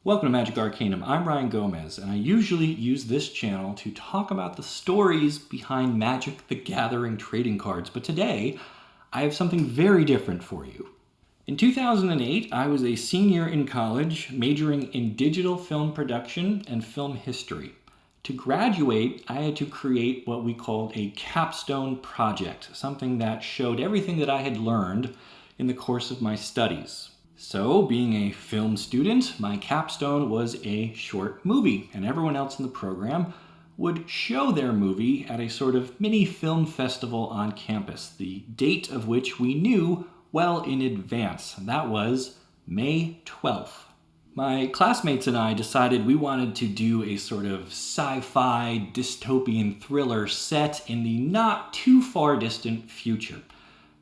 Welcome to Magic Arcanum. I'm Ryan Gomez, and I usually use this channel to talk about the stories behind Magic the Gathering trading cards, but today I have something very different for you. In 2008, I was a senior in college, majoring in digital film production and film history. To graduate, I had to create what we called a capstone project, something that showed everything that I had learned in the course of my studies. So, being a film student, my capstone was a short movie, and everyone else in the program would show their movie at a sort of mini film festival on campus, the date of which we knew well in advance. That was May 12th. My classmates and I decided we wanted to do a sort of sci-fi dystopian thriller set in the not too far distant future.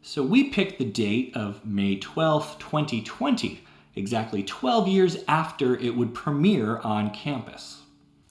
So we picked the date of May 12th, 2020, exactly 12 years after it would premiere on campus.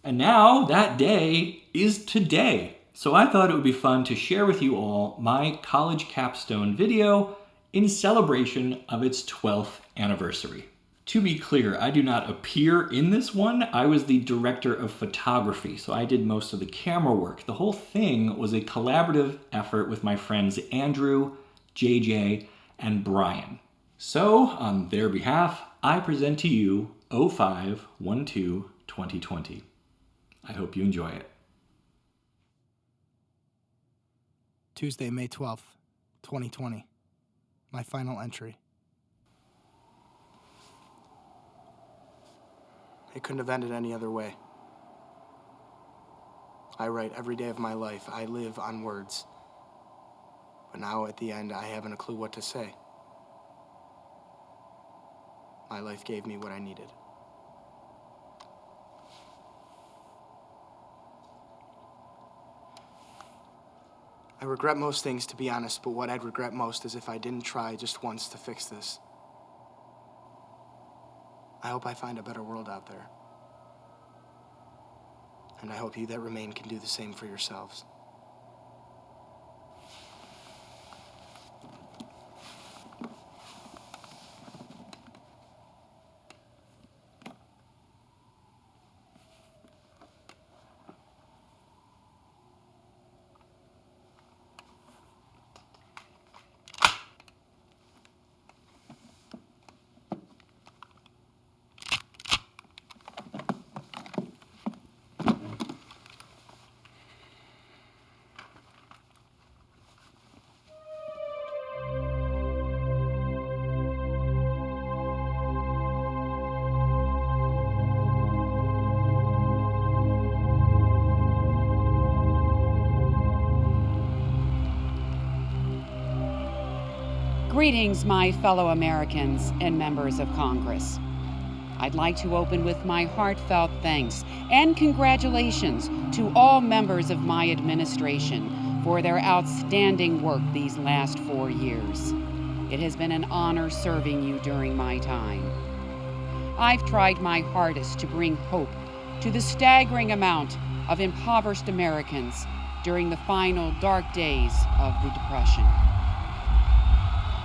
And now that day is today. So I thought it would be fun to share with you all my college capstone video in celebration of its 12th anniversary. To be clear, I do not appear in this one. I was the director of photography, so I did most of the camera work. The whole thing was a collaborative effort with my friends Andrew, JJ, and Brian. So, on their behalf, I present to you 05-12-2020. I hope you enjoy it. Tuesday, May 12th, 2020. My final entry. It couldn't have ended any other way. I write every day of my life. I live on words. But now at the end, I haven't a clue what to say. My life gave me what I needed. I regret most things, to be honest, but what I'd regret most is if I didn't try just once to fix this. I hope I find a better world out there. And I hope you that remain can do the same for yourselves. Greetings, my fellow Americans and members of Congress. I'd like to open with my heartfelt thanks and congratulations to all members of my administration for their outstanding work these last 4 years. It has been an honor serving you during my time. I've tried my hardest to bring hope to the staggering amount of impoverished Americans during the final dark days of the Depression.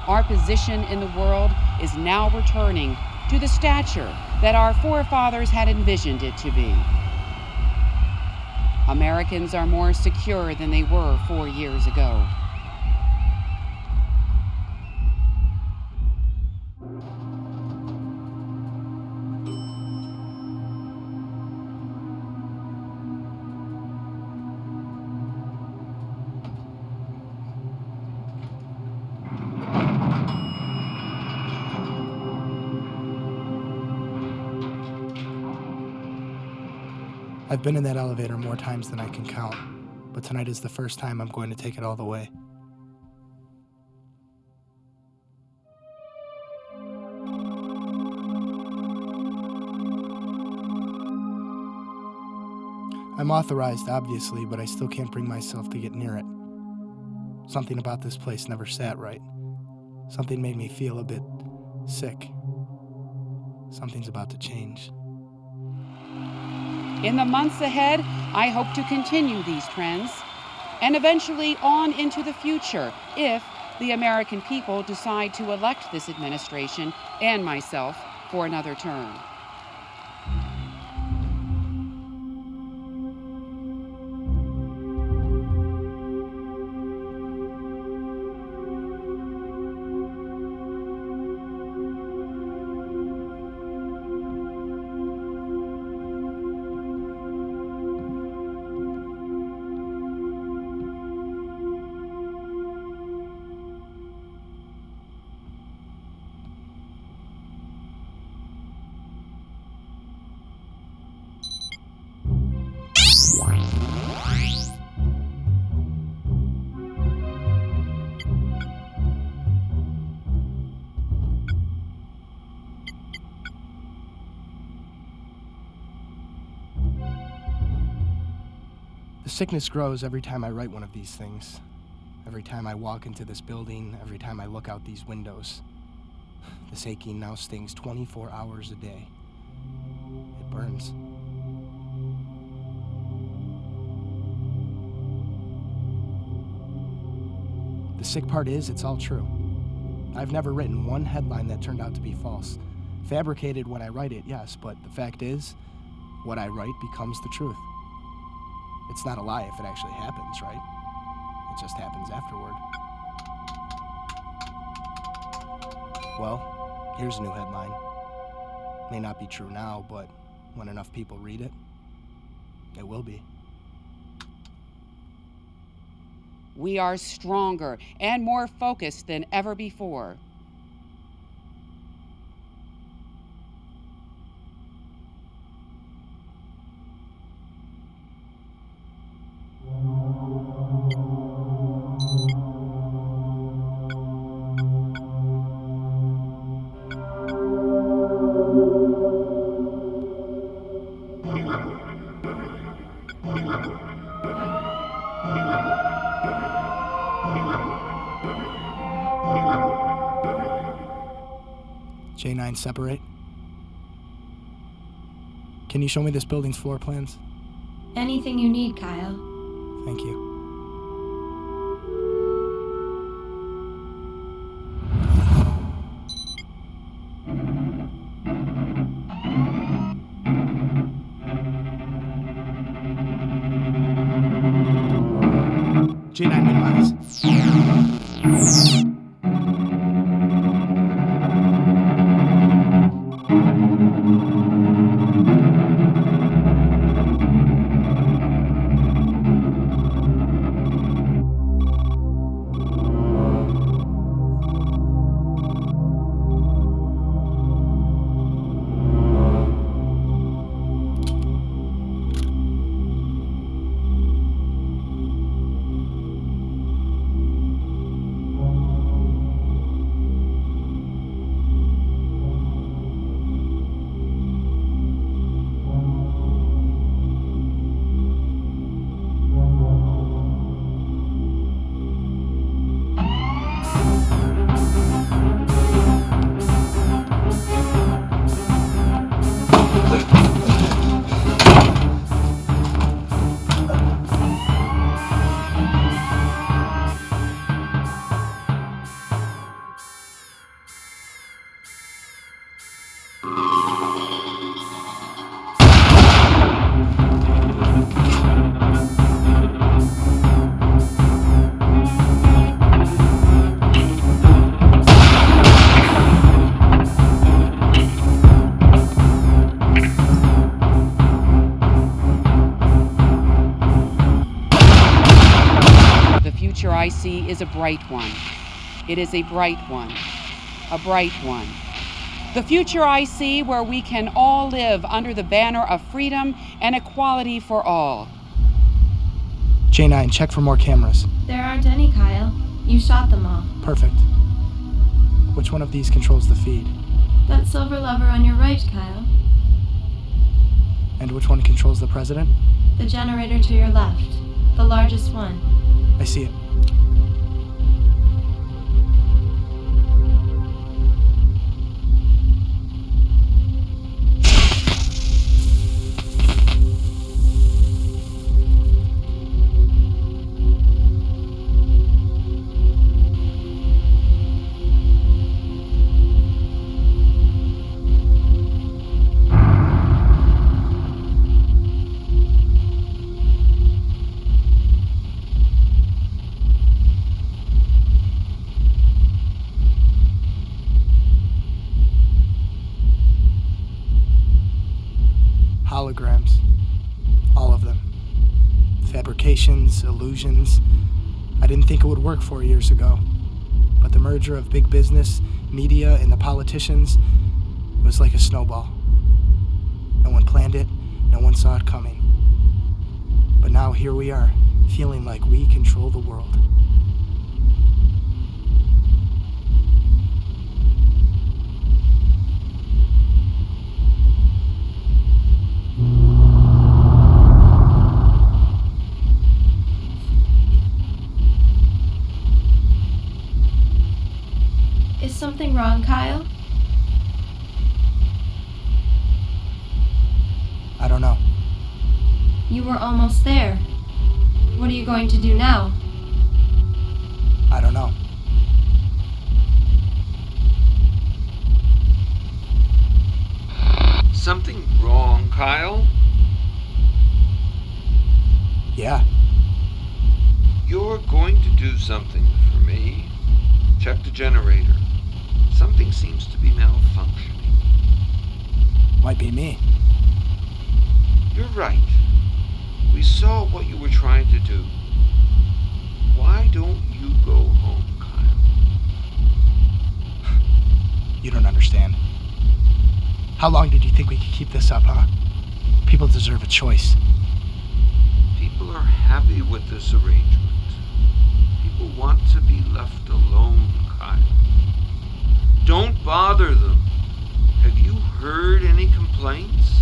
Our position in the world is now returning to the stature that our forefathers had envisioned it to be. Americans are more secure than they were 4 years ago. I've been in that elevator more times than I can count, but tonight is the first time I'm going to take it all the way. I'm authorized, obviously, but I still can't bring myself to get near it. Something about this place never sat right. Something made me feel a bit sick. Something's about to change. In the months ahead, I hope to continue these trends and eventually on into the future if the American people decide to elect this administration and myself for another term. The sickness grows every time I write one of these things. Every time I walk into this building, every time I look out these windows. This aching now stings 24 hours a day. It burns. The sick part is, it's all true. I've never written one headline that turned out to be false. Fabricated when I write it, yes, but the fact is, what I write becomes the truth. It's not a lie if it actually happens, right? It just happens afterward. Well, here's a new headline. May not be true now, but when enough people read it, it will be. We are stronger and more focused than ever before. J9 separate. Can you show me this building's floor plans? Anything you need, Kyle. Thank you. J9 minimize. I see is a bright one. It is a bright one. A bright one. The future I see where we can all live under the banner of freedom and equality for all. J9, check for more cameras. There aren't any, Kyle. You shot them all. Perfect. Which one of these controls the feed? That silver lever on your right, Kyle. And which one controls the president? The generator to your left. The largest one. I see it. Holograms. All of them. Fabrications, illusions. I didn't think it would work 4 years ago. But the merger of big business, media, and the politicians was like a snowball. No one planned it, no one saw it coming. But now here we are, feeling like we control the world. something wrong, Kyle? I don't know. You were almost there. What are you going to do now? I don't know. Something wrong, Kyle? Yeah. You're going to do something for me. Check the generator. Something seems to be malfunctioning. Might be me. You're right. We saw what you were trying to do. Why don't you go home, Kyle? You don't understand. How long did you think we could keep this up, huh? People deserve a choice. People are happy with this arrangement. People want to be left alone, Kyle. Don't bother them. Have you heard any complaints?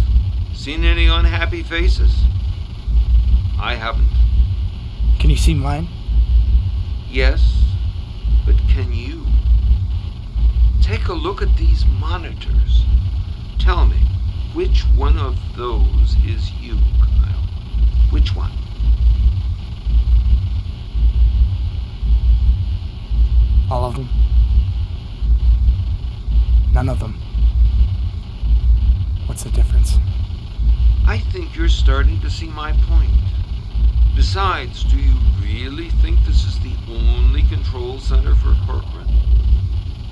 Seen any unhappy faces? I haven't. Can you see mine? Yes, but can you? Take a look at these monitors. Tell me, which one of those is you, Kyle? Which one? All of them? None of them. What's the difference? I think you're starting to see my point. Besides, do you really think this is the only control center for Corcoran?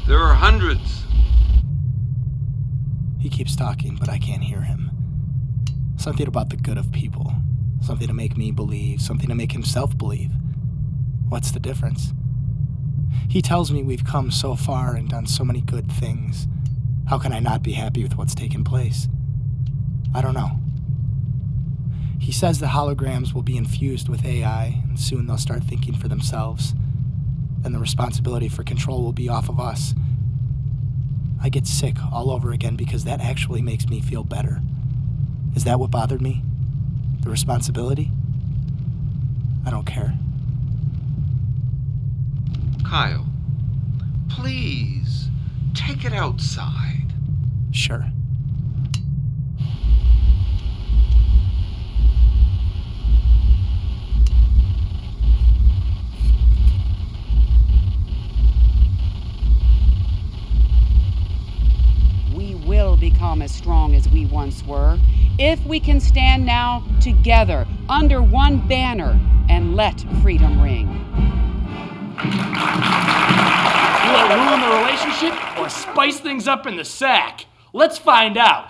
There are hundreds. He keeps talking, but I can't hear him. Something about the good of people. Something to make me believe. Something to make himself believe. What's the difference? He tells me we've come so far and done so many good things. How can I not be happy with what's taken place? I don't know. He says the holograms will be infused with AI, and soon they'll start thinking for themselves. Then the responsibility for control will be off of us. I get sick all over again because that actually makes me feel better. Is that what bothered me? The responsibility? I don't care. Kyle, please, take it outside. Sure. We will become as strong as we once were if we can stand now together under one banner and let freedom ring. Will it ruin the relationship or spice things up in the sack? Let's find out.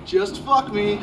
Just fuck me.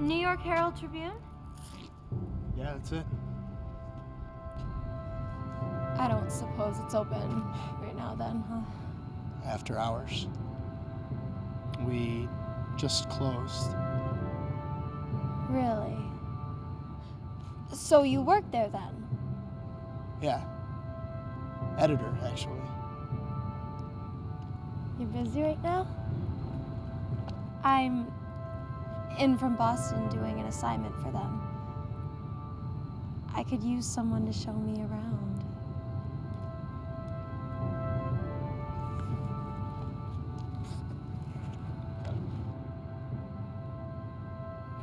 New York Herald Tribune? Yeah, that's it. I don't suppose it's open right now then, huh? After hours. We just closed. Really? So you work there then? Yeah. Editor, actually. You busy right now? I'm in from Boston doing an assignment for them. I could use someone to show me around.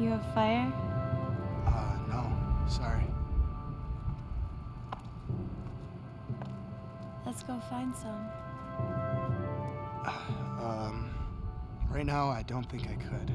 You have fire? No, sorry. Let's go find some. Right now, I don't think I could.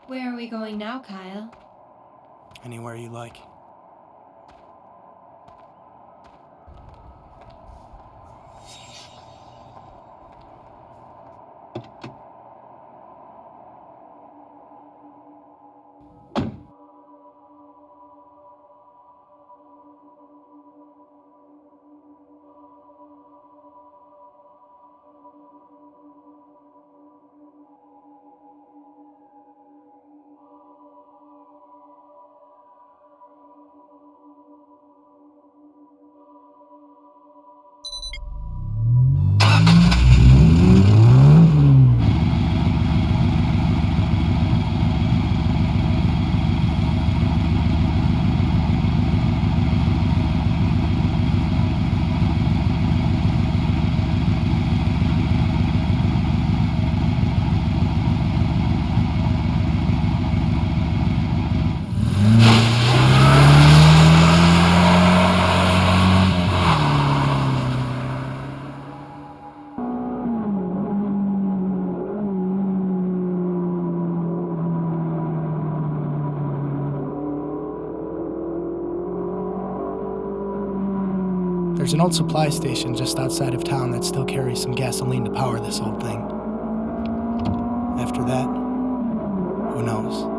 Where are we going now, Kyle? Anywhere you like. There's an old supply station just outside of town that still carries some gasoline to power this old thing. After that, who knows?